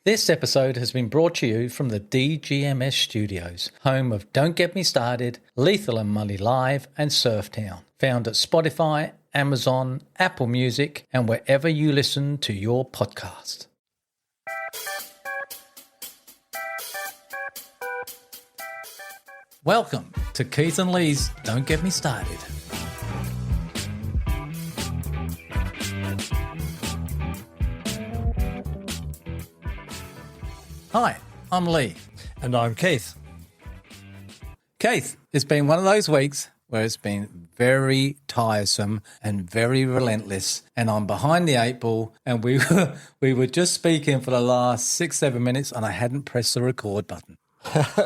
This episode has been brought to you from the DGMS Studios, home of Don't Get Me Started, Lethal and Mully Live, and Surftown. Found at Spotify, Amazon, Apple Music, and wherever you listen to your podcast. Welcome to Keith and Lee's Don't Get Me Started. Hi, I'm Lee. And I'm Keith. Keith, it's been one of those weeks where it's been very tiresome and very relentless, and I'm behind the eight ball, and we were just speaking for the last 6-7 minutes and I hadn't pressed the record button.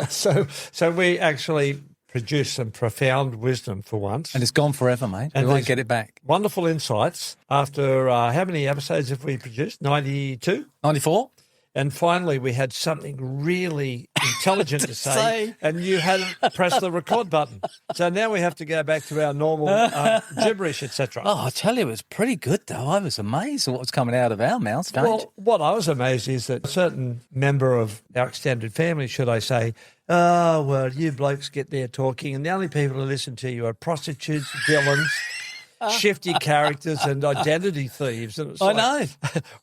So we actually produced some profound wisdom for once. And it's gone forever, mate. We won't get it back. Wonderful insights after how many episodes have we produced? 92? 94? And finally, we had something really intelligent to say, and you hadn't pressed the record button. So now we have to go back to our normal gibberish, etc. Oh, I tell you, it was pretty good, though. I was amazed at what was coming out of our mouths, don't you? Well, what I was amazed is that a certain member of our extended family, should I say, oh, well, you blokes get there talking, and the only people who listen to you are prostitutes, villains, shifty characters and identity thieves. And it's know.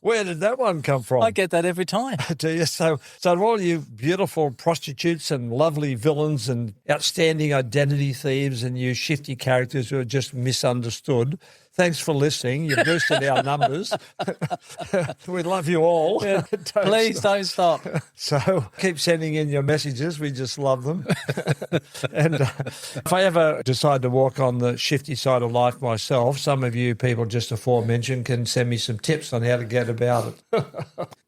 Where did that one come from? I get that every time. Do you? So all you beautiful prostitutes and lovely villains and outstanding identity thieves and you shifty characters who are just misunderstood, thanks for listening. You boosted our numbers. We love you all. Yeah. Please don't stop. So keep sending in your messages. We just love them. And if I ever decide to walk on the shifty side of life myself, some of you people just aforementioned can send me some tips on how to get about it.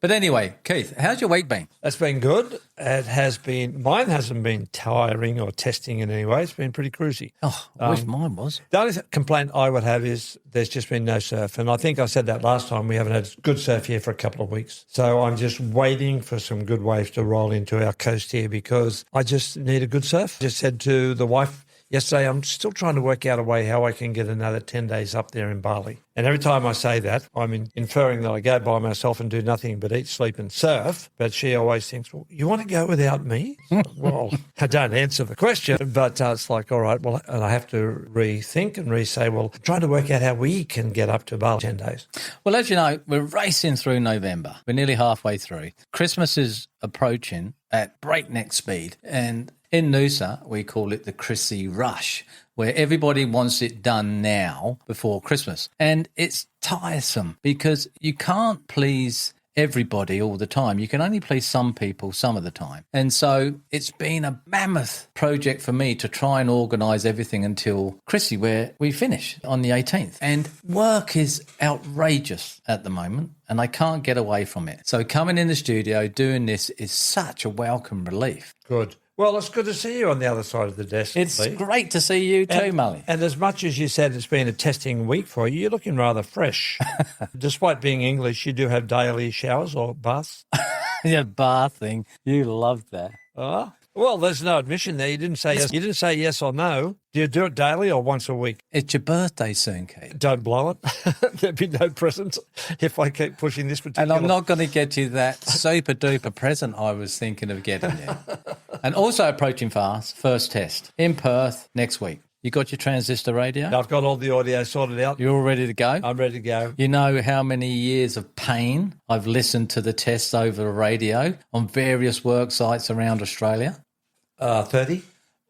But anyway, Keith, how's your week been? It's been good. It has been. Mine hasn't been tiring or testing in any way. It's been pretty cruisy. Oh, I wish mine was. The only complaint I would have is there's just been no surf. And I think I said that last time. We haven't had good surf here for a couple of weeks. So I'm just waiting for some good waves to roll into our coast here because I just need a good surf. Just said to the wife yesterday, I'm still trying to work out a way how I can get another 10 days up there in Bali. And every time I say that, I'm inferring that I go by myself and do nothing but eat, sleep and surf. But she always thinks, well, you want to go without me? Well, I don't answer the question, but it's like, all right, well, and I have to rethink and re-say, well, I'm trying to work out how we can get up to Bali 10 days. Well, as you know, we're racing through November. We're nearly halfway through. Christmas is approaching at breakneck speed. And in Noosa, we call it the Chrissy Rush, where everybody wants it done now before Christmas. And it's tiresome because you can't please everybody all the time. You can only please some people some of the time. And so it's been a mammoth project for me to try and organise everything until Chrissy, where we finish on the 18th. And work is outrageous at the moment, and I can't get away from it. So coming in the studio, doing this is such a welcome relief. Good. Well, it's good to see you on the other side of the desk. It's Lee. great to see you too, Mully. And as much as you said it's been a testing week for you, you're looking rather fresh. Despite being English, you do have daily showers or baths. Yeah, bathing. You love that. Well, there's no admission there. You didn't say yes. You didn't say yes or no. Do you do it daily or once a week? It's your birthday soon, Kate. Don't blow it. There'd be no present if I keep pushing this particular. And I'm not going to get you that super duper present I was thinking of getting you. And also approaching fast, first test in Perth next week. You got your transistor radio? I've got all the audio sorted out. You're all ready to go? I'm ready to go. You know how many years of pain I've listened to the tests over the radio on various work sites around Australia? 30?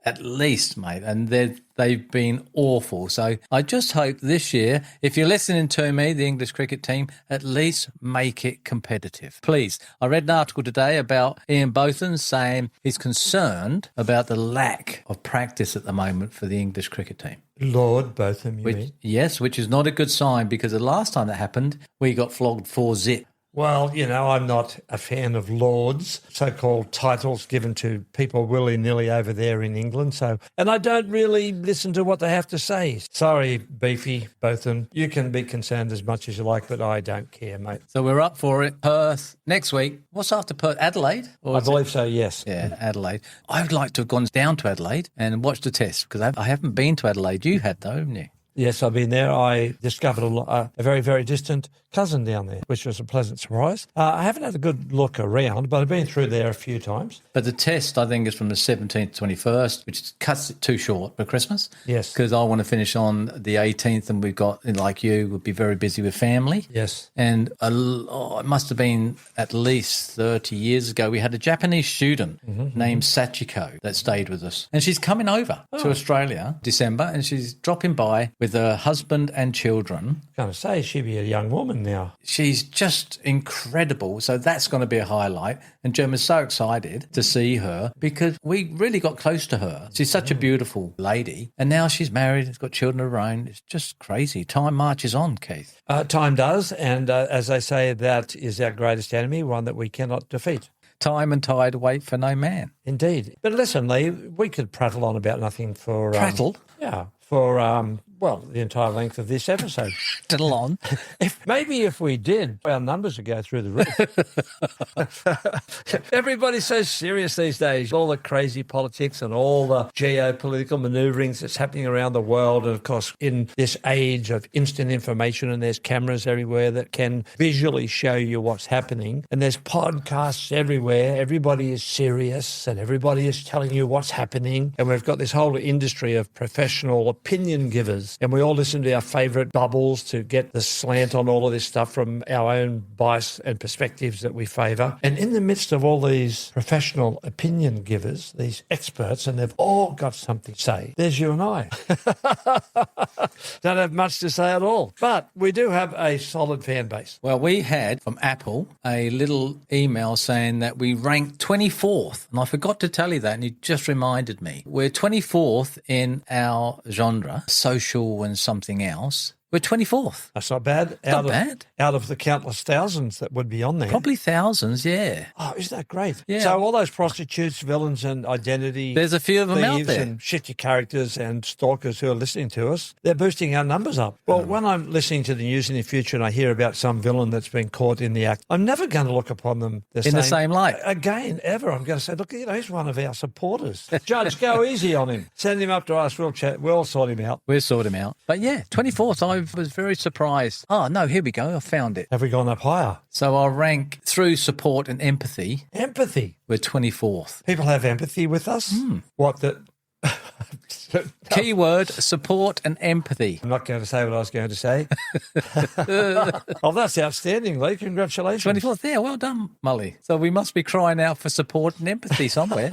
At least, mate. And they've been awful. So I just hope this year, if you're listening to me, the English cricket team, at least make it competitive. Please. I read an article today about Ian Botham saying he's concerned about the lack of practice at the moment for the English cricket team. Lord Botham, you mean? Yes, which is not a good sign because the last time that happened, we got flogged 4-0. Well, you know, I'm not a fan of lords, so-called titles given to people willy-nilly over there in England. And I don't really listen to what they have to say. Sorry, Beefy, Botham. You can be concerned as much as you like, but I don't care, mate. So we're up for it. Perth next week. What's after Perth? Adelaide? I believe so, yes. Yeah, Adelaide. I would like to have gone down to Adelaide and watched the test because I haven't been to Adelaide. You had, though, haven't you? Yes, I've been there. I discovered a very, very distant cousin down there, which was a pleasant surprise. I haven't had a good look around, but I've been through there a few times. But the test, I think, is from the 17th to 21st, which cuts it too short for Christmas. Yes. Because I want to finish on the 18th, and we've got, like you, would be very busy with family. Yes. And it must have been at least 30 years ago, we had a Japanese student named Sachiko that stayed with us. And she's coming over to Australia December, and she's dropping by with her husband and children. I was going to say, she'd be a young woman now. She's just incredible. So that's going to be a highlight. And Jem is so excited to see her because we really got close to her. She's such a beautiful lady. And now she's married, has got children of her own. It's just crazy. Time marches on, Keith. Time does. And as they say, that is our greatest enemy, one that we cannot defeat. Time and tide wait for no man. Indeed. But listen, Lee, we could prattle on about nothing for... Prattle? Yeah, for, the entire length of this episode. Diddle on. If we did, our numbers would go through the roof. Everybody's so serious these days. All the crazy politics and all the geopolitical manoeuvrings that's happening around the world. And, of course, in this age of instant information, and there's cameras everywhere that can visually show you what's happening. And there's podcasts everywhere. Everybody is serious and everybody is telling you what's happening. And we've got this whole industry of professional opinion givers. And we all listen to our favourite bubbles to get the slant on all of this stuff from our own bias and perspectives that we favour. And in the midst of all these professional opinion givers, these experts, and they've all got something to say, there's you and I. Don't have much to say at all. But we do have a solid fan base. Well, we had from Apple a little email saying that we ranked 24th. And I forgot to tell you that, and you just reminded me. We're 24th in our genre, social and something else. We're 24th. That's not bad. Not bad. Out of the countless thousands that would be on there. Probably thousands, yeah. Oh, isn't that great? Yeah. So all those prostitutes, villains and identity There's a few of them out thieves there. and shitty characters and stalkers who are listening to us, they're boosting our numbers up. Well, when I'm listening to the news in the future and I hear about some villain that's been caught in the act, I'm never going to look upon them the same light. Again, ever. I'm going to say, look, he's one of our supporters. Judge, go easy on him. Send him up to us. We'll chat. We'll sort him out. We'll sort him out. But yeah, 24th, I was very surprised. Oh, no, here we go. I found it. Have we gone up higher? So our rank through support and empathy. Empathy. We're 24th. People have empathy with us. What the... Keyword, support and empathy. I'm not going to say what I was going to say. Oh, that's outstanding, Lee. Congratulations. 24th. Yeah, well done, Mully. So we must be crying out for support and empathy somewhere.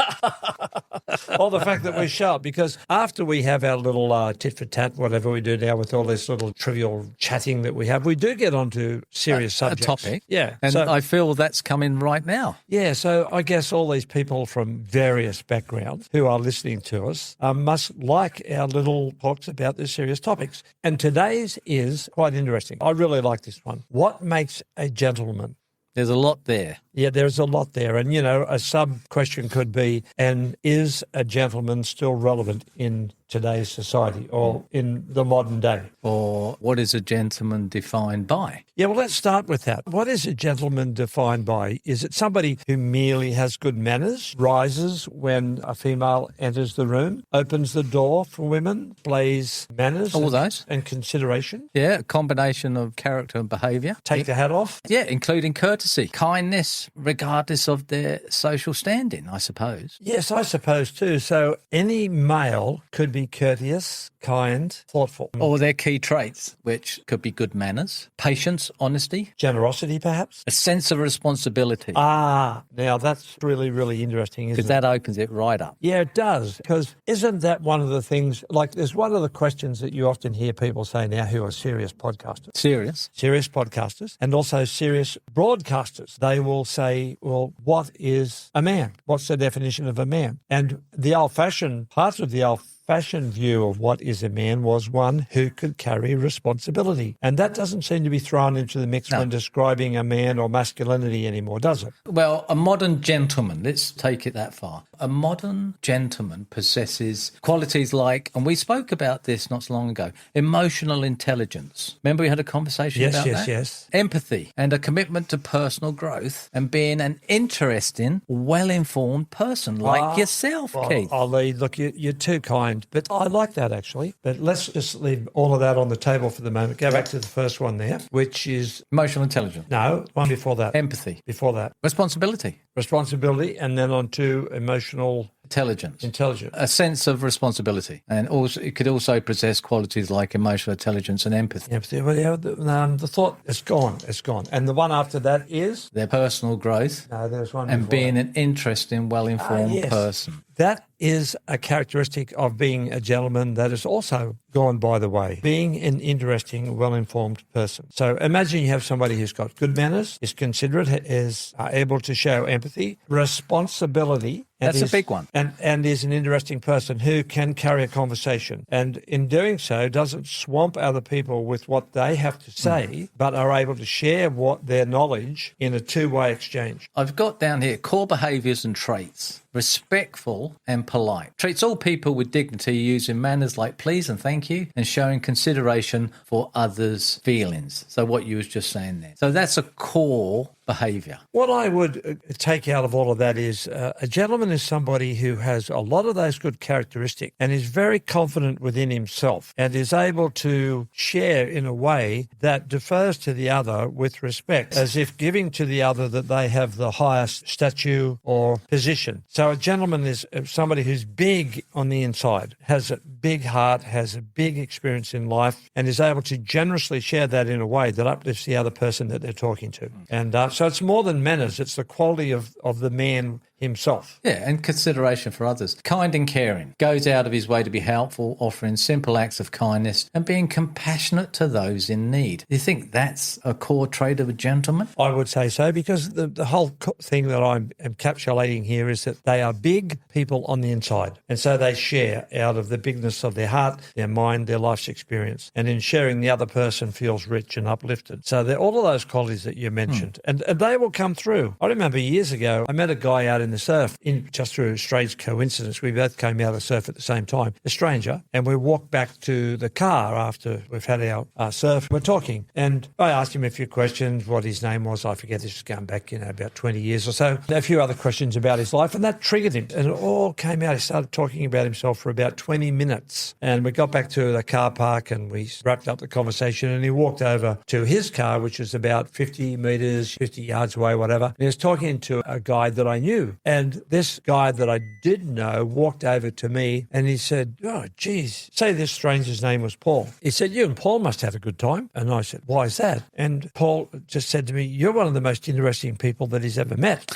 Or the fact that we're sharp, because after we have our little tit for tat, whatever we do now with all this little trivial chatting that we have, we do get onto serious subjects. A topic. Yeah. And so, I feel that's coming right now. yeah, so I guess all these people from various backgrounds who are listening to us must like our little talks about these serious topics. And today's is quite interesting. I really like this one. What makes a gentleman? There's a lot there. Yeah, there's a lot there. And, a sub-question could be, and is a gentleman still relevant in today's society or in the modern day? Or what is a gentleman defined by? Yeah, well, let's start with that. What is a gentleman defined by? Is it somebody who merely has good manners, rises when a female enters the room, opens the door for women, displays manners All those. and consideration? Yeah, a combination of character and behaviour. Take the hat off? Yeah, including courtesy, kindness, regardless of their social standing, I suppose. Yes, I suppose too. So any male could be courteous, kind, thoughtful. Or their key traits, which could be good manners, patience, honesty, Generosity, perhaps? a sense of responsibility, Ah, now that's really, really interesting, isn't because it? that opens it right up. Yeah, it does. Because isn't that one of the things, like there's one of the questions that you often hear people say now who are serious podcasters. Serious. Serious podcasters and also serious broadcasters. They will say, well, what is a man? What's the definition of a man? And the old-fashioned, parts of the old-fashioned view of what is a man was one who could carry responsibility. And that doesn't seem to be thrown into the mix when describing a man or masculinity anymore, does it? Well, a modern gentleman, let's take it that far. A modern gentleman possesses qualities like, and we spoke about this not so long ago, emotional intelligence. Remember we had a conversation about that? Yes. Empathy and a commitment to personal growth and being an interesting, well-informed person like yourself, Well, Keith. Ollie, look, you're too kind mind. But I like that, actually. But let's just leave all of that on the table for the moment. Go back to the first one there, which is... Emotional intelligence. No, one before that. Empathy. Before that. Responsibility. Responsibility, and then on to emotional... Intelligence. A sense of responsibility. And also, it could also possess qualities like emotional intelligence and empathy. Empathy. Well, yeah, the thought, it's gone. It's gone. And the one after that is? Their personal growth. No, there's one and before being that. an interesting, well-informed Yes. person. That is a characteristic of being a gentleman that is also gone by the way. Being an interesting, well-informed person. So imagine you have somebody who's got good manners, is considerate, is able to show empathy, responsibility. That's a big one. And is an interesting person who can carry a conversation. And in doing so, doesn't swamp other people with what they have to say, but are able to share their knowledge in a two-way exchange. I've got down here core behaviours and traits. Respectful and polite. Treats all people with dignity, using manners like please and thank you, and showing consideration for others' feelings. So what you was just saying there. So that's a core behaviour. What I would take out of all of that is a gentleman is somebody who has a lot of those good characteristics and is very confident within himself and is able to share in a way that defers to the other with respect, as if giving to the other that they have the highest stature or position. So a gentleman is somebody who's big on the inside, has a big heart, has a big experience in life, and is able to generously share that in a way that uplifts the other person that they're talking to. And so it's more than manners, it's the quality of the man himself. Yeah, and consideration for others. Kind and caring. Goes out of his way to be helpful, offering simple acts of kindness and being compassionate to those in need. Do you think that's a core trait of a gentleman? I would say so, because the whole thing that I'm encapsulating here is that they are big people on the inside. And so they share out of the bigness of their heart, their mind, their life's experience. And in sharing, the other person feels rich and uplifted. So they're all of those qualities that you mentioned. And they will come through. I remember years ago, I met a guy out in the surf, just through a strange coincidence. We both came out of the surf at the same time, a stranger, and we walked back to the car after we've had our surf. We're talking, and I asked him a few questions, what his name was. I forget, this is going back, about 20 years or so. A few other questions about his life, and that triggered him, and it all came out. He started talking about himself for about 20 minutes, and we got back to the car park, and we wrapped up the conversation, and he walked over to his car, which was about 50 metres, 50 yards away, whatever. And he was talking to a guy that I knew, and this guy that I did know walked over to me and he said, oh, geez, say this stranger's name was Paul. He said, you and Paul must have a good time. And I said, why is that? And Paul just said to me, you're one of the most interesting people that he's ever met.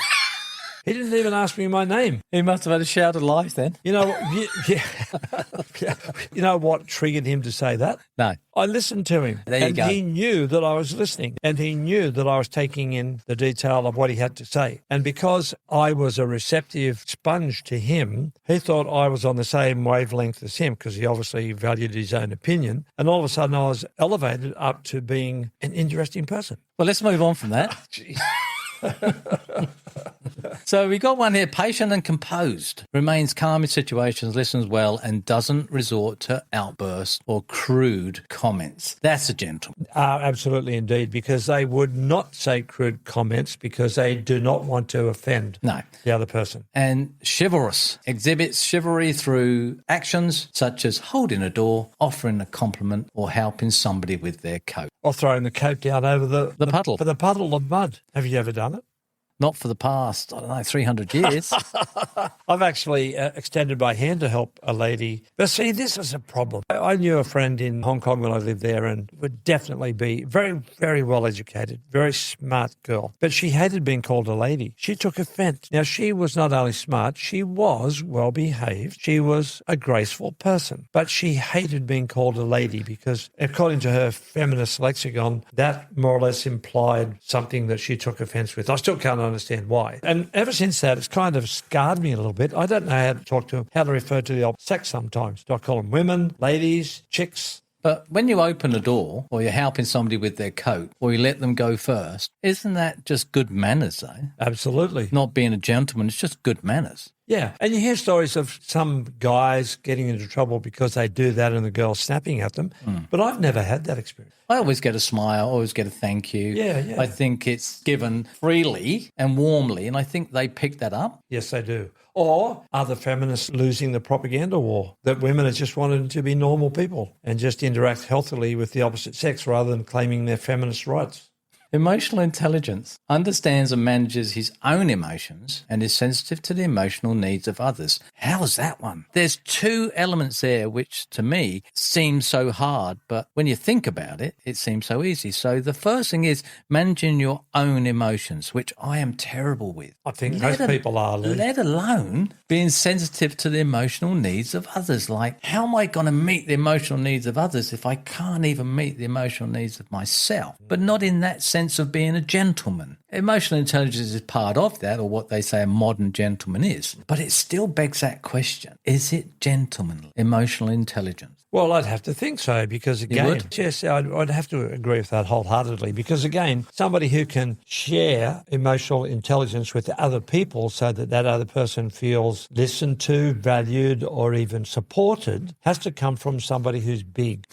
He didn't even ask me my name. He must have had a shout of life then. You know, you know what triggered him to say that? No. I listened to him. There you go. And he knew that I was listening. And he knew that I was taking in the detail of what he had to say. And because I was a receptive sponge to him, he thought I was on the same wavelength as him, because he obviously valued his own opinion. And all of a sudden I was elevated up to being an interesting person. Well, let's move on from that. Jeez. So we got one here, patient and composed, remains calm in situations, listens well, and doesn't resort to outbursts or crude comments. That's a gentleman. Absolutely indeed, because they would not say crude comments because they do not want to offend the other person. And chivalrous, exhibits chivalry through actions such as holding a door, offering a compliment, or helping somebody with their coat. Or throwing the coat down over the puddle. For the puddle of mud. Have you ever done it? Not for the past, 300 years. I've actually extended my hand to help a lady. But see, this is a problem. I knew a friend in Hong Kong when I lived there, and would definitely be very, very well educated, very smart girl. But she hated being called a lady. She took offense. Now, she was not only smart, she was well behaved. She was a graceful person. But she hated being called a lady because, according to her feminist lexicon, that more or less implied something that she took offense with. I still can't understand why. And ever since that, it's kind of scarred me a little bit. I don't know how to talk to them, how to refer to the opposite sex sometimes. Do I call them women, ladies, chicks? But when you open a door, or you're helping somebody with their coat, or you let them go first, isn't that just good manners, though? Absolutely. Not being a gentleman, it's just good manners. Yeah. And you hear stories of some guys getting into trouble because they do that and the girl snapping at them. But I've never had that experience. I always get a smile, always get a thank you. Yeah. I think it's given freely and warmly, and I think they pick that up. Yes, they do. Or are the feminists losing the propaganda war that women are just wanting to be normal people and just interact healthily with the opposite sex rather than claiming their feminist rights? Emotional intelligence understands and manages his own emotions and is sensitive to the emotional needs of others. How's that one? There's two elements there which to me seem so hard, but when you think about it, it seems so easy. So the first thing is managing your own emotions, which I am terrible with. I think most people are, Lee. Let alone being sensitive to the emotional needs of others. Like, how am I going to meet the emotional needs of others if I can't even meet the emotional needs of myself? But not in that sense of being a gentleman. Emotional intelligence is part of that, or what they say a modern gentleman is. But it still begs that question. Is it gentlemanly, emotional intelligence? Well, I'd have to think so because, again, would? yes, I'd have to agree with that wholeheartedly because, again, somebody who can share emotional intelligence with other people so that that other person feels listened to, valued, or even supported has to come from somebody who's big.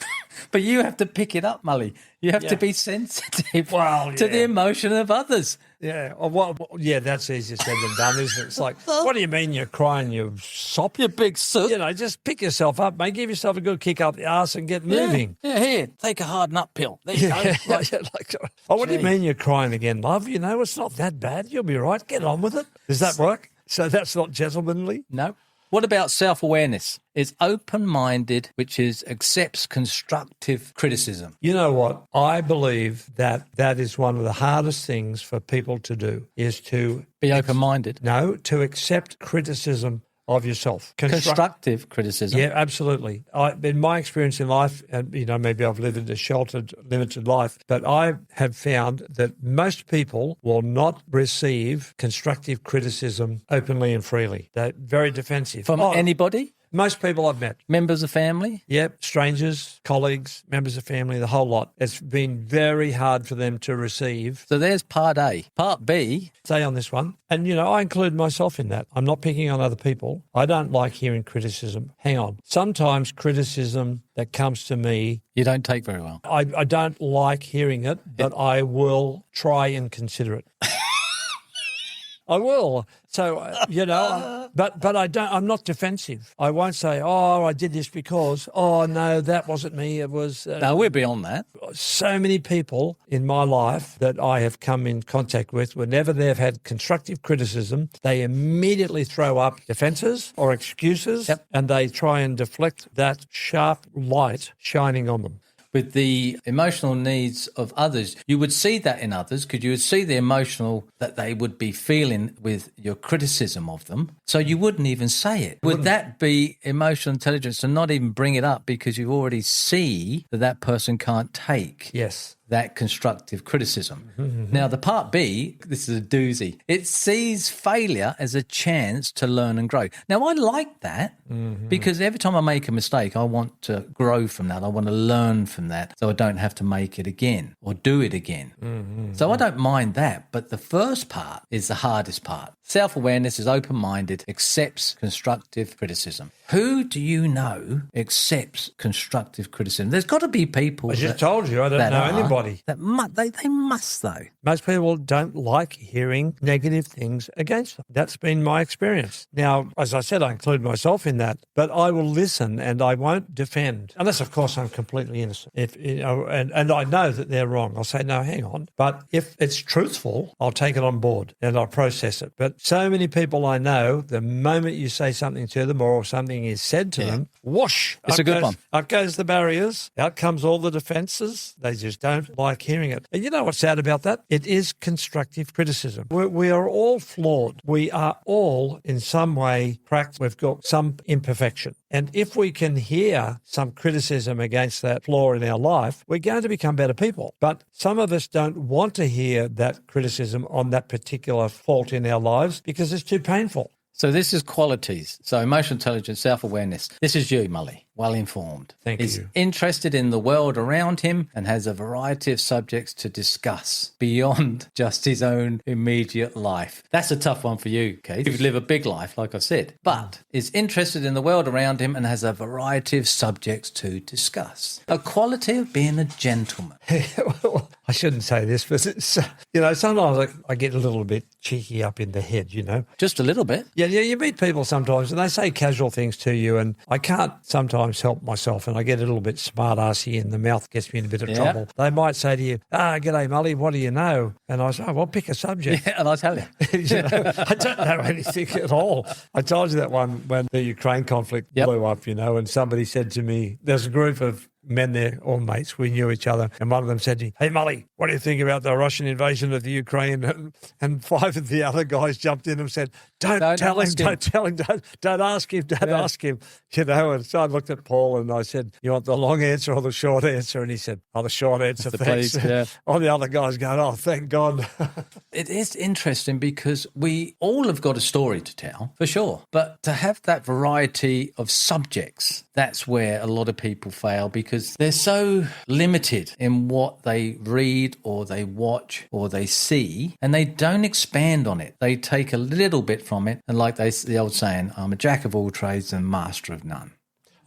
But you have to pick it up, Mully. You have to be sensitive Well, to the emotion of others. Yeah, that's easier said than done, isn't it? It's like, what do you mean you're crying, you sop? You big soot. You know, just pick yourself up, mate. Give yourself a good kick up the arse and get moving. Yeah, here, take a hard nut pill. There you go. What do you mean you're crying again, love? You know, it's not that bad. You'll be right. Get on with it. Does that work? So that's not gentlemanly? No. What about self-awareness? It's open-minded, which is accepts constructive criticism. You know what? I believe that is one of the hardest things for people to do is to... Be open-minded. No, to accept criticism of yourself. Constructive criticism. Yeah, absolutely. In my experience in life, and maybe I've lived a sheltered, limited life, but I have found that most people will not receive constructive criticism openly and freely. They're very defensive. From anybody? Most people I've met. Members of family? Yep, strangers, colleagues, members of family, the whole lot. It's been very hard for them to receive. So there's part A. Part B. Say on this one. And, I include myself in that. I'm not picking on other people. I don't like hearing criticism. Hang on. Sometimes criticism that comes to me... You don't take very well. I don't like hearing it, but I will try and consider it. I will. So, but I don't, I'm not defensive. I won't say, I did this because, no, that wasn't me. It was... No, we're beyond that. So many people in my life that I have come in contact with, whenever they've had constructive criticism, they immediately throw up defenses or excuses, and they try and deflect that sharp light shining on them. With the emotional needs of others, you would see that in others because you would see the emotional that they would be feeling with your criticism of them. So you wouldn't even say it. Would that be emotional intelligence to not even bring it up because you already see that person can't take that constructive criticism? Now, the part B, this is a doozy. It sees failure as a chance to learn and grow. Now, I like that because every time I make a mistake, I want to grow from that. I want to learn from that so I don't have to make it again or do it again. So I don't mind that. But the first part is the hardest part. Self-awareness is open-minded, accepts constructive criticism. Who do you know accepts constructive criticism? There's got to be people. I just told you, I don't know anybody. They must, though. Most people don't like hearing negative things against them. That's been my experience. Now, as I said, I include myself in that, but I will listen and I won't defend, unless, of course, I'm completely innocent. And I know that they're wrong. I'll say, no, hang on. But if it's truthful, I'll take it on board and I'll process it. But so many people I know, the moment you say something to them or something is said to them, whoosh. It's a good one. Up goes the barriers. Out comes all the defenses. They just don't like hearing it. And you know what's sad about that? It is constructive criticism. We are all flawed. We are all in some way cracked. We've got some imperfection. And if we can hear some criticism against that flaw in our life, we're going to become better people. But some of us don't want to hear that criticism on that particular fault in our lives because it's too painful. So this is qualities. So emotional intelligence, self-awareness. This is you, Mully. well informed. Thank He's you. interested in the world around him and has a variety of subjects to discuss beyond just his own immediate life. That's a tough one for you, Keith. You live a big life, like I said, but is interested in the world around him and has a variety of subjects to discuss. A quality of being a gentleman. Well, I shouldn't say this, but it's, sometimes I get a little bit cheeky up in the head, Just a little bit. Yeah, you meet people sometimes and they say casual things to you and I can't sometimes help myself and I get a little bit smart-arsey and the mouth gets me in a bit of trouble. They might say to you, g'day, Mully, what do you know? And I say, well, pick a subject. Yeah, and I'll tell you. I don't know anything at all. I told you that one when the Ukraine conflict blew up, and somebody said to me, there's a group of men there, all mates, we knew each other, and one of them said to me, hey, Mully, what do you think about the Russian invasion of the Ukraine? And 5 of the other guys jumped in and said, don't tell him, don't ask him, don't ask him. And so I looked at Paul and I said, you want the long answer or the short answer? And he said, the short answer, thanks. All the other guys going, oh, thank God. It is interesting because we all have got a story to tell, for sure. But to have that variety of subjects, that's where a lot of people fail because they're so limited in what they read or they watch or they see, and they don't expand on it. They take a little bit from it, and like the old saying, I'm a jack of all trades and master of none.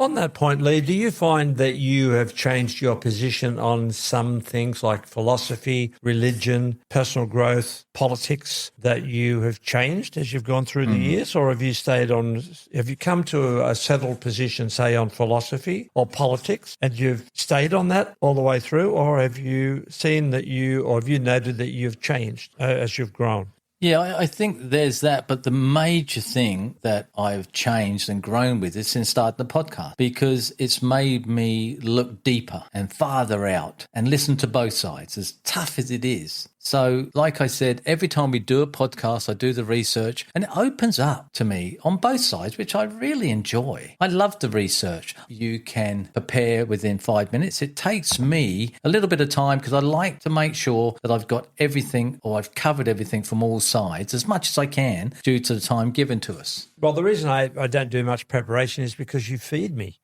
On that point, Lee, do you find that you have changed your position on some things like philosophy, religion, personal growth, politics, that you have changed as you've gone through the years? Or have you come to a settled position, say, on philosophy or politics, and you've stayed on that all the way through? Or have you seen that have you noted that you've changed as you've grown? Yeah, I think there's that. But the major thing that I've changed and grown with is since starting the podcast, because it's made me look deeper and farther out and listen to both sides, as tough as it is. So, like I said, every time we do a podcast, I do the research and it opens up to me on both sides, which I really enjoy. I love the research. You can prepare within 5 minutes. It takes me a little bit of time because I like to make sure that I've got everything or I've covered everything from all sides as much as I can due to the time given to us. Well, the reason I don't do much preparation is because you feed me.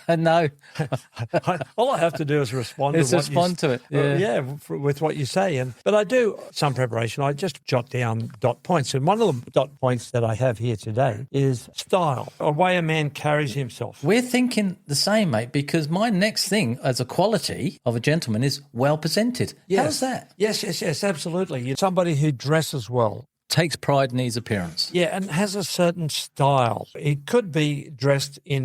No. All I have to do is respond to it. Yeah. With what you say. But I do some preparation. I just jot down dot points. And one of the dot points that I have here today is style, a way a man carries himself. We're thinking the same, mate, because my next thing as a quality of a gentleman is well presented. Yes. How's that? Yes, absolutely. You're somebody who dresses well. Takes pride in his appearance. Yeah, and has a certain style. It could be dressed in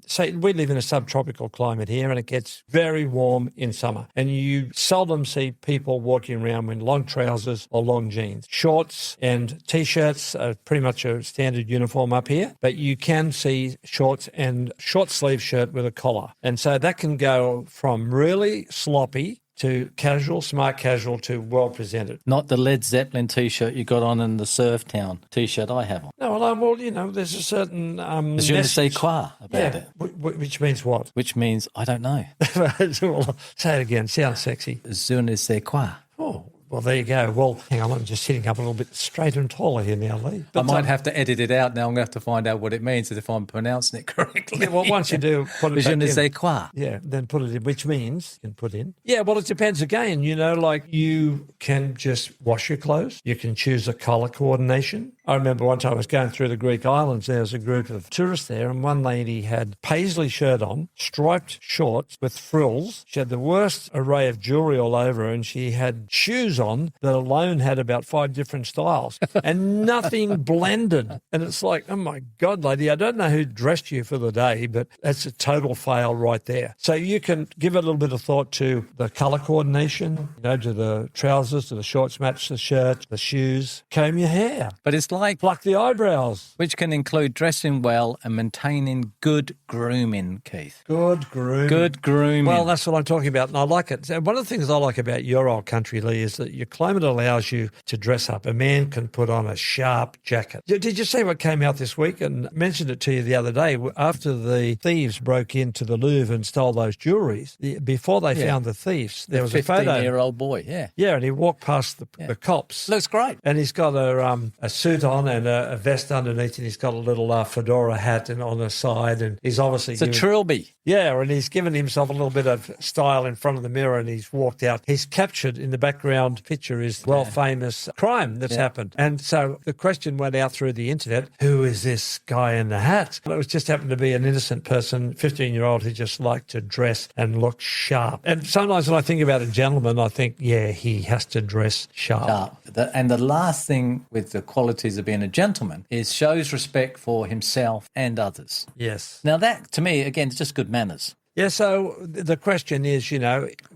say we live in a subtropical climate here and it gets very warm in summer. And you seldom see people walking around in long trousers or long jeans. Shorts and T-shirts are pretty much a standard uniform up here, but you can see shorts and short sleeve shirt with a collar. And so that can go from really sloppy to casual, smart casual, to well presented. Not the Led Zeppelin T-shirt you got on in the Surf Town T-shirt I have on. No, well, there's a certain... je ne sais quoi about it. Which means what? Which means, I don't know. Well, say it again. Sounds sexy. Je ne sais quoi. Oh, well, there you go. Well, hang on, I'm just sitting up a little bit straighter and taller here now, Lee. But I might have to edit it out now. I'm going to have to find out what it means if I'm pronouncing it correctly. Yeah, well, once you do, put it Je back ne in. sais quoi. Yeah, then put it in, which means you can put in. Yeah, well, it depends again. Like you can just wash your clothes. You can choose a colour coordination. I remember one time I was going through the Greek islands. There was a group of tourists there, and one lady had paisley shirt on, striped shorts with frills. She had the worst array of jewellery all over her, and she had shoes on that alone had about 5 different styles, and nothing blended. And it's like, oh my God, lady, I don't know who dressed you for the day, but that's a total fail right there. So you can give a little bit of thought to the colour coordination, to the trousers, to the shorts match the shirt, the shoes, comb your hair. But it's like pluck the eyebrows. Which can include dressing well and maintaining good grooming, Keith. Good grooming. Good grooming. Well, that's what I'm talking about, and I like it. And one of the things I like about your old country, Lee, is that your climate allows you to dress up. A man can put on a sharp jacket. Did you see what came out this week? And I mentioned it to you the other day. After the thieves broke into the Louvre and stole those jewelries, before they found the thieves, there was a photo. 15-year-old boy, yeah. Yeah, and he walked past the cops. Looks great. And he's got a suit on and a vest underneath, and he's got a little fedora hat and on the side, and he's obviously It's a trilby. yeah, and he's given himself a little bit of style in front of the mirror, and he's walked out. He's captured in the background picture is famous crime that's happened. And so the question went out through the internet, who is this guy in the hat? And it was just happened to be an innocent person, 15-year-old, who just liked to dress and look sharp. And sometimes when I think about a gentleman, I think, yeah, he has to dress sharp. And the last thing with the qualities of being a gentleman is shows respect for himself and others. Yes. Now that, to me, again, is just good manners. Yeah, so the question is,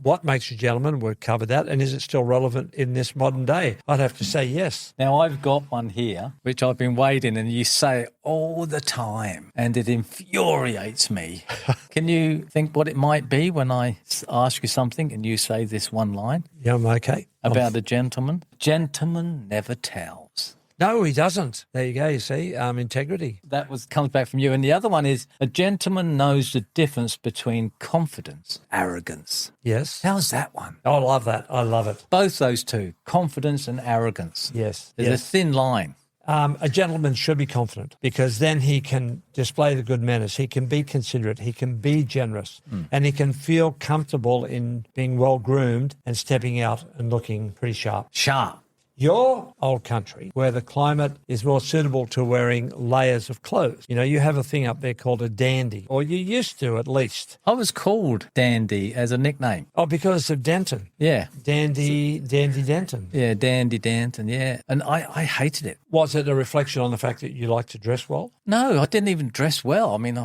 what makes a gentleman? We've covered that. And is it still relevant in this modern day? I'd have to say yes. Now, I've got one here, which I've been wading, and you say it all the time, and it infuriates me. Can you think what it might be when I ask you something and you say this one line? Yeah, I'm okay. About a gentleman? Gentleman never tells. No, he doesn't. There you go, you see, integrity. That comes back from you. And the other one is, a gentleman knows the difference between confidence, arrogance. Yes. How's that one? I love that. I love it. Both those two, confidence and arrogance. Yes. There's a thin line. A gentleman should be confident because then he can display the good manners. He can be considerate. He can be generous. And he can feel comfortable in being well-groomed and stepping out and looking pretty sharp. Sharp. Your old country, where the climate is more suitable to wearing layers of clothes. You have a thing up there called a dandy, or you used to at least. I was called Dandy as a nickname. Oh, because of Denton. Yeah. Dandy Denton. Yeah, Dandy Denton, yeah. And I hated it. Was it a reflection on the fact that you like to dress well? No, I didn't even dress well. I mean,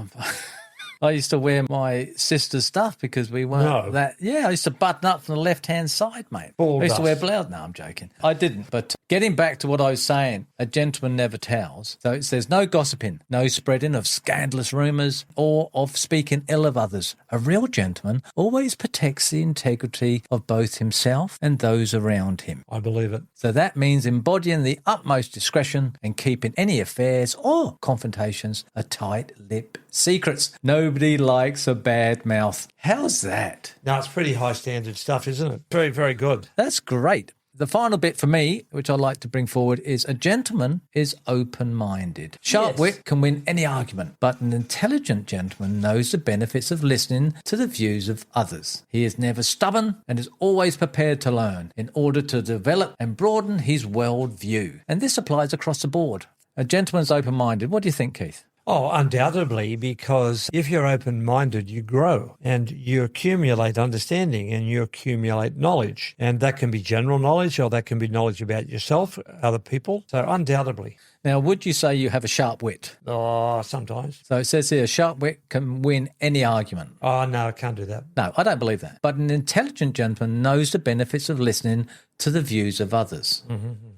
I used to wear my sister's stuff because we weren't that. Yeah, I used to button up from the left-hand side, mate. I used to wear blouse. No, I'm joking. I didn't. But getting back to what I was saying, a gentleman never tells. So it says no gossiping, no spreading of scandalous rumours or of speaking ill of others. A real gentleman always protects the integrity of both himself and those around him. I believe it. So that means embodying the utmost discretion and keeping any affairs or confrontations a tight-lipped secrets. Nobody likes a bad mouth. How's that? No, it's pretty high standard stuff, isn't it? Very, very good. That's great. The final bit for me, which I'd like to bring forward, is a gentleman is open-minded. Sharp wit can win any argument, but an intelligent gentleman knows the benefits of listening to the views of others. He is never stubborn and is always prepared to learn in order to develop and broaden his world view. And this applies across the board. A gentleman's open-minded. What do you think, Keith? Oh, undoubtedly, because if you're open-minded, you grow and you accumulate understanding and you accumulate knowledge. And that can be general knowledge or that can be knowledge about yourself, other people. So undoubtedly. Now, would you say you have a sharp wit? Oh, sometimes. So it says here, a sharp wit can win any argument. Oh, no, I can't do that. No, I don't believe that. But an intelligent gentleman knows the benefits of listening to the views of others.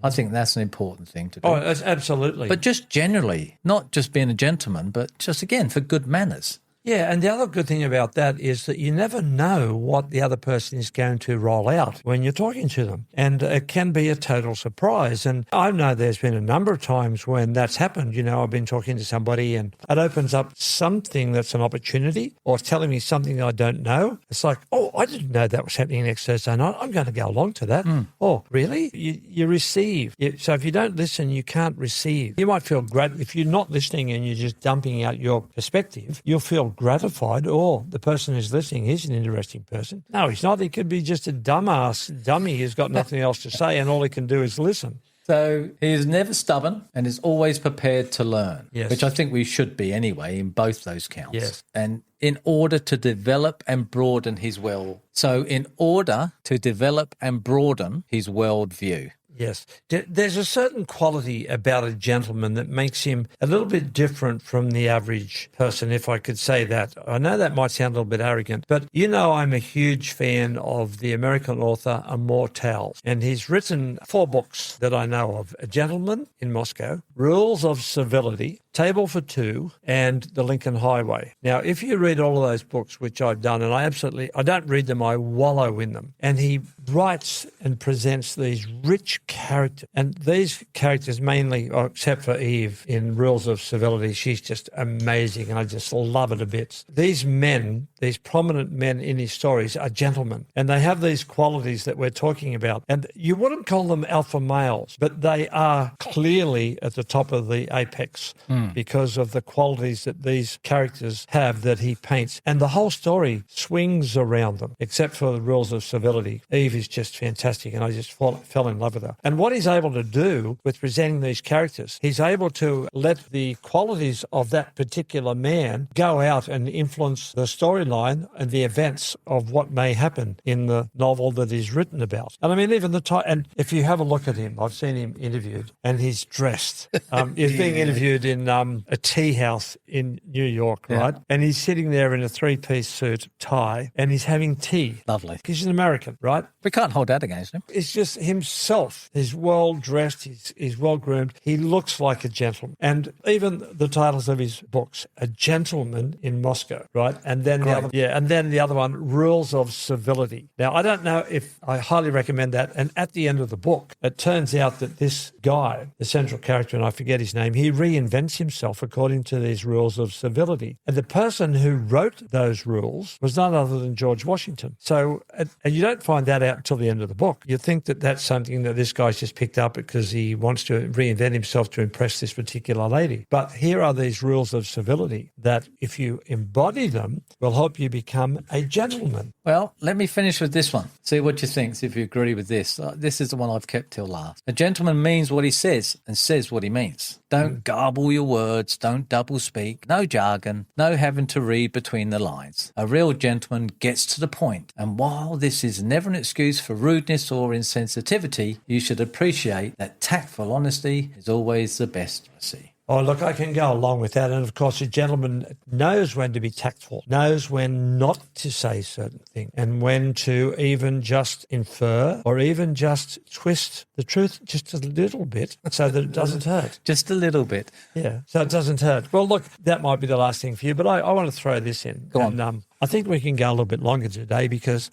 I think that's an important thing to do. Oh, absolutely. But just generally, not just being a gentleman, but just, again, for good manners. Yeah, and the other good thing about that is that you never know what the other person is going to roll out when you're talking to them. And it can be a total surprise. And I know there's been a number of times when that's happened. I've been talking to somebody and it opens up something that's an opportunity or it's telling me something I don't know. It's like, oh, I didn't know that was happening next Thursday night. I'm going to go along to that. Oh, really? You receive. So if you don't listen, you can't receive. You might feel great. If you're not listening and you're just dumping out your perspective, you'll feel gratified, or the person who's listening is an interesting person. No, he's not. He could be just a dummy who's got nothing else to say and all he can do is listen. So he is never stubborn and is always prepared to learn, which I think we should be anyway in both those counts. Yes. And in order to develop and broaden his worldview. Yes. There's a certain quality about a gentleman that makes him a little bit different from the average person, if I could say that. I know that might sound a little bit arrogant, but I'm a huge fan of the American author Immortal, and he's written 4 books that I know of. A Gentleman in Moscow, Rules of Civility, Table for Two, and The Lincoln Highway. Now, if you read all of those books, which I've done, and I don't read them, I wallow in them. And he writes and presents these rich characters. And these characters mainly, except for Eve in Rules of Civility, she's just amazing, and I just love it a bit. These men, these prominent men in his stories are gentlemen, and they have these qualities that we're talking about. And you wouldn't call them alpha males, but they are clearly at the top of the apex because of the qualities that these characters have that he paints. And the whole story swings around them, except for the Rules of Civility. Eve is just fantastic, and I just fell in love with her. And what he's able to do with presenting these characters, he's able to let the qualities of that particular man go out and influence the storyline and the events of what may happen in the novel that he's written about. And I mean, even and if you have a look at him, I've seen him interviewed, and he's dressed. He's being interviewed in a tea house in New York, right? Yeah. And he's sitting there in a three-piece suit, tie, and he's having tea. Lovely. He's an American, right? We can't hold that against him. It's just himself. He's well-dressed. He's well-groomed. He looks like a gentleman. And even the titles of his books, A Gentleman in Moscow, right? And then the other one, Rules of Civility. Now, I don't know if I highly recommend that. And at the end of the book, it turns out that this guy, the central character, and I forget his name, he reinvents himself according to these rules of civility. And the person who wrote those rules was none other than George Washington. So, and you don't find that out until the end of the book. You think that that's something that this guy's just picked up because he wants to reinvent himself to impress this particular lady. But here are these rules of civility that, if you embody them, will help you become a gentleman. Well, let me finish with this one. See what you think, see if you agree with this. This is the one I've kept till last. A gentleman means what he says and says what he means. Don't garble your words, don't double speak, no jargon, no having to read between the lines. A real gentleman gets to the point. And while this is never an excuse for rudeness or insensitivity, you should appreciate that tactful honesty is always the best policy. Oh, look, I can go along with that. And, of course, a gentleman knows when to be tactful, knows when not to say certain things, and when to even just infer or even just twist the truth just a little bit so that it doesn't hurt. Just a little bit. Yeah, so it doesn't hurt. Well, look, that might be the last thing for you, but I want to throw this in. Go on. I think we can go a little bit longer today because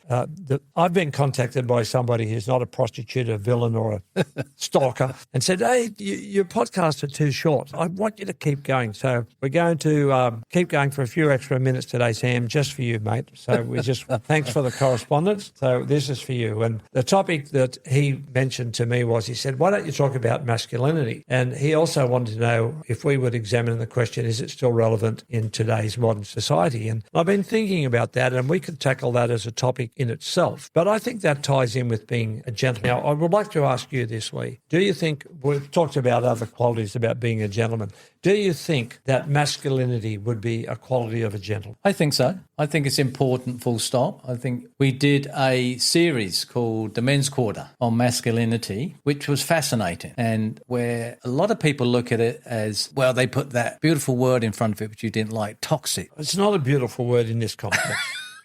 I've been contacted by somebody who's not a prostitute, a villain, or a stalker, and said, hey, your podcasts are too short. I want you to keep going. So we're going to keep going for a few extra minutes today, Sam, just for you, mate. So we just thanks for the correspondence. So this is for you. And the topic that he mentioned to me was, he said, why don't you talk about masculinity? And he also wanted to know if we would examine the question, is it still relevant in today's modern society? And I've been thinking about that, and we could tackle that as a topic in itself. But I think that ties in with being a gentleman. Now, I would like to ask you this, Lee. Do you think, we've talked about other qualities about being a gentleman, do you think that masculinity would be a quality of a gentleman? I think so. I think it's important, full stop. I think we did a series called The Men's Quarter on masculinity, which was fascinating, and where a lot of people look at it as, well, they put that beautiful word in front of it, which you didn't like, toxic. It's not a beautiful word in this context.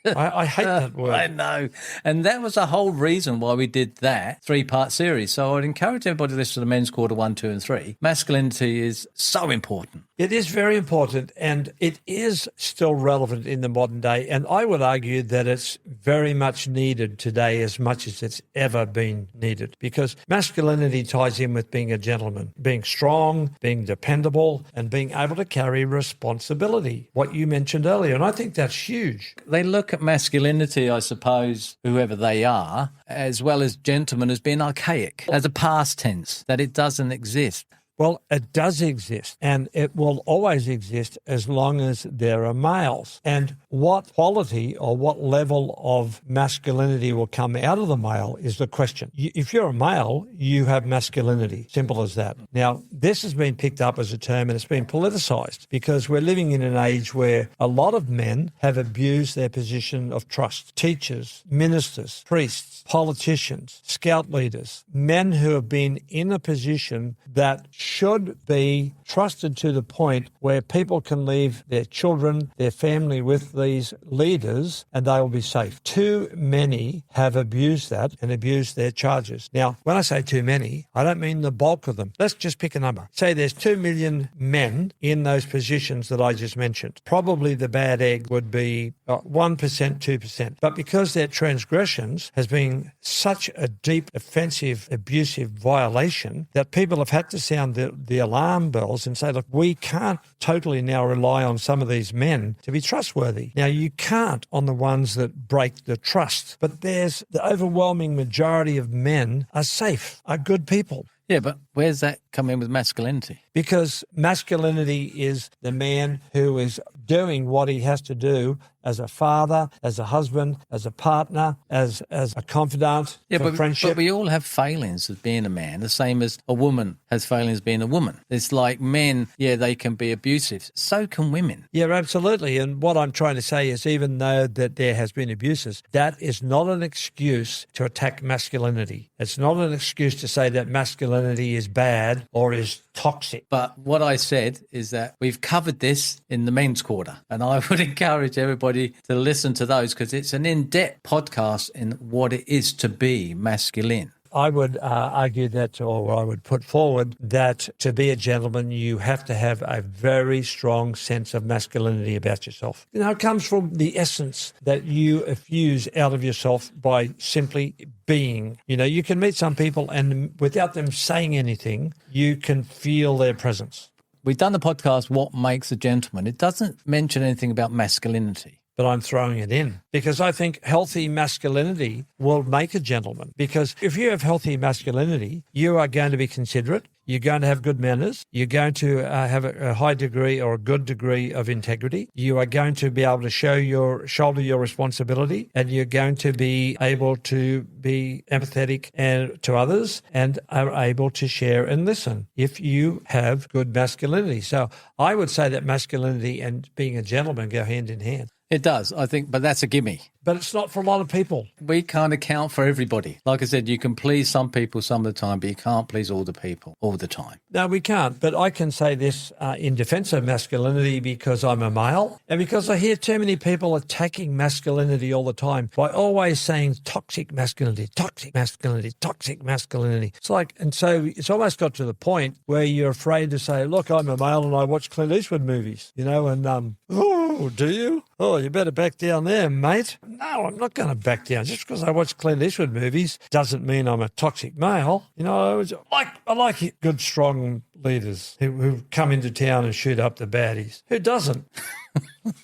I hate that word. I know. And that was the whole reason why we did that 3-part series. So I'd encourage everybody to listen to the Men's Quarter 1, 2 and 3. Masculinity is so important. It is very important, and it is still relevant in the modern day. And I would argue that it's very much needed today as much as it's ever been needed, because masculinity ties in with being a gentleman, being strong, being dependable, and being able to carry responsibility, what you mentioned earlier. And I think that's huge. They look at masculinity, I suppose, whoever they are, as well as gentlemen, as being archaic, as a past tense, that it doesn't exist. Well, it does exist, and it will always exist as long as there are males. And what quality or what level of masculinity will come out of the male is the question. If you're a male, you have masculinity. Simple as that. Now, this has been picked up as a term, and it's been politicized because we're living in an age where a lot of men have abused their position of trust. Teachers, ministers, priests, politicians, scout leaders, men who have been in a position that should be trusted to the point where people can leave their children, their family with these leaders and they will be safe. Too many have abused that and abused their charges. Now, when I say too many, I don't mean the bulk of them. Let's just pick a number. Say there's 2 million men in those positions that I just mentioned. Probably the bad egg would be 1%, 2%. But because their transgressions has been such a deep, offensive, abusive violation that people have had to sound the alarm bells and say, look, we can't totally now rely on some of these men to be trustworthy. Now, you can't on the ones that break the trust, but there's the overwhelming majority of men are safe, are good people. Yeah, but where's that come in with masculinity? Because masculinity is the man who is doing what he has to do as a father, as a husband, as a partner, as a confidant, for friendship. But we all have failings as being a man, the same as a woman has failings being a woman. It's like men, yeah, they can be abusive. So can women. Yeah, absolutely. And what I'm trying to say is even though that there has been abuses, that is not an excuse to attack masculinity. It's not an excuse to say that masculinity is bad or is toxic. But what I said is that we've covered this in the men's quarter, and I would encourage everybody to listen to those because it's an in-depth podcast in what it is to be masculine. I would argue that, or I would put forward that to be a gentleman, you have to have a very strong sense of masculinity about yourself. You know, it comes from the essence that you effuse out of yourself by simply being. You know, you can meet some people and without them saying anything, you can feel their presence. We've done the podcast, What Makes a Gentleman. It doesn't mention anything about masculinity. But I'm throwing it in because I think healthy masculinity will make a gentleman. Because if you have healthy masculinity, you are going to be considerate. You're going to have good manners. You're going to have a high degree or a good degree of integrity. You are going to be able to shoulder your responsibility, and you're going to be able to be empathetic and to others and are able to share and listen if you have good masculinity. So I would say that masculinity and being a gentleman go hand in hand. It does, I think, but that's a gimme. But it's not for a lot of people. We can't account for everybody. Like I said, you can please some people some of the time, but you can't please all the people all the time. No, we can't. But I can say this in defense of masculinity because I'm a male and because I hear too many people attacking masculinity all the time by always saying toxic masculinity, toxic masculinity, toxic masculinity. It's like, and so it's almost got to the point where you're afraid to say, look, I'm a male and I watch Clint Eastwood movies, you know, and, oh, do you? Oh, you better back down there, mate. No, I'm not going to back down. Just because I watch Clint Eastwood movies doesn't mean I'm a toxic male. You know, I like good, strong leaders who come into town and shoot up the baddies. Who doesn't?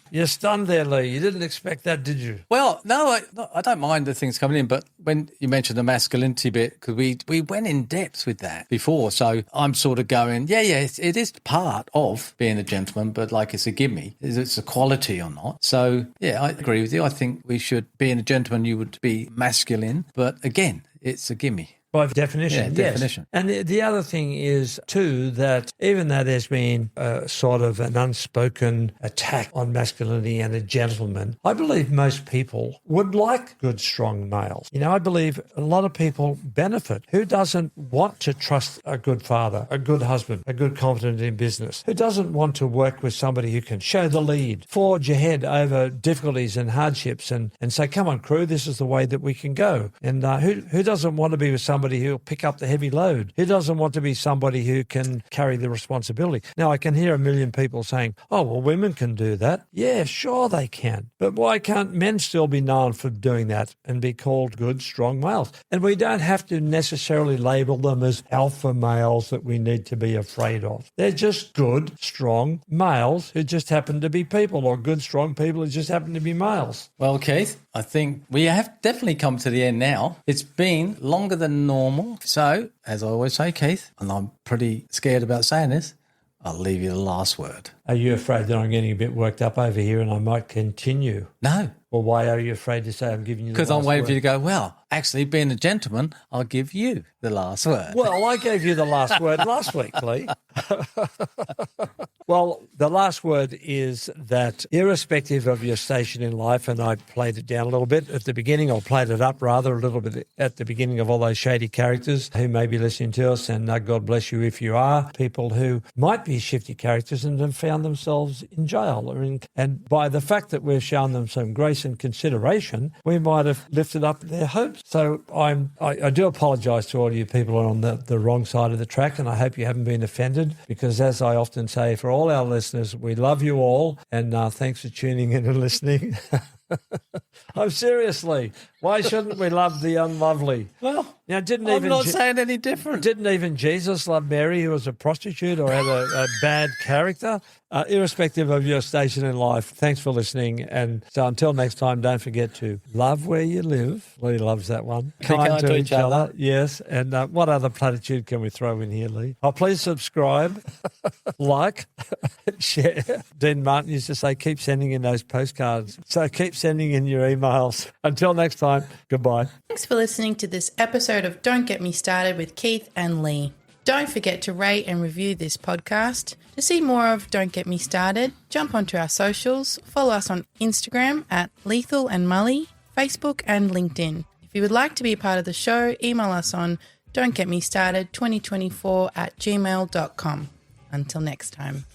You're stunned there, Lee. You didn't expect that, did you? Well, no, I don't mind the things coming in, but when you mentioned the masculinity bit, because we went in depth with that before, so I'm sort of going, yeah, it is part of being a gentleman, but like it's a gimme. It's a quality or not. So, yeah, I agree with you. I think we should, being a gentleman, you would be masculine, but again, it's a gimme. By definition, yeah, yes. Definition. And the other thing is, too, that even though there's been sort of an unspoken attack on masculinity and a gentleman, I believe most people would like good, strong males. You know, I believe a lot of people benefit. Who doesn't want to trust a good father, a good husband, a good confidant in business? Who doesn't want to work with somebody who can show the lead, forge ahead over difficulties and hardships and say, come on, crew, this is the way that we can go? And who doesn't want to be with somebody who'll pick up the heavy load? Who doesn't want to be somebody who can carry the responsibility? Now, I can hear a million people saying, oh, well, women can do that. Yeah, sure they can. But why can't men still be known for doing that and be called good, strong males? And we don't have to necessarily label them as alpha males that we need to be afraid of. They're just good, strong males who just happen to be people, or good, strong people who just happen to be males. Well, Keith, I think we have definitely come to the end now. It's been longer than normal. So, as I always say, Keith, and I'm pretty scared about saying this, I'll leave you the last word. Are you afraid that I'm getting a bit worked up over here and I might continue? No. Well, why are you afraid to say I'm giving you the last word? Because I'm waiting for you to go, well, actually, being a gentleman, I'll give you the last word. Well, I gave you the last word last week, Lee. Well, the last word is that irrespective of your station in life, and I played it down a little bit at the beginning, or played it up rather a little bit at the beginning of all those shady characters who may be listening to us, and God bless you if you are, people who might be shifty characters and have found themselves in jail. And by the fact that we've shown them some grace and consideration, we might have lifted up their hopes. So I do apologise to all you people who are on the wrong side of the track, and I hope you haven't been offended, because as I often say, for all our listeners, we love you all, and thanks for tuning in and listening. Oh, seriously, why shouldn't we love the unlovely? Well, now, I'm not saying any different. Didn't even Jesus love Mary, who was a prostitute or had a bad character? Irrespective of your station in life, thanks for listening. And so until next time, don't forget to love where you live. Lee loves that one. Be kind to each other. Yes. And what other platitude can we throw in here, Lee? Oh, please subscribe, like, share. Dean Martin used to say, keep sending in those postcards. So keep sending in your emails. Until next time, goodbye. Thanks for listening to this episode of Don't Get Me Started with Keith and Lee. Don't forget to rate and review this podcast. To see more of Don't Get Me Started, jump onto our socials, follow us on Instagram at Lethal and Mully, Facebook and LinkedIn. If you would like to be a part of the show, email us on don'tgetmestarted2024@gmail.com. Until next time.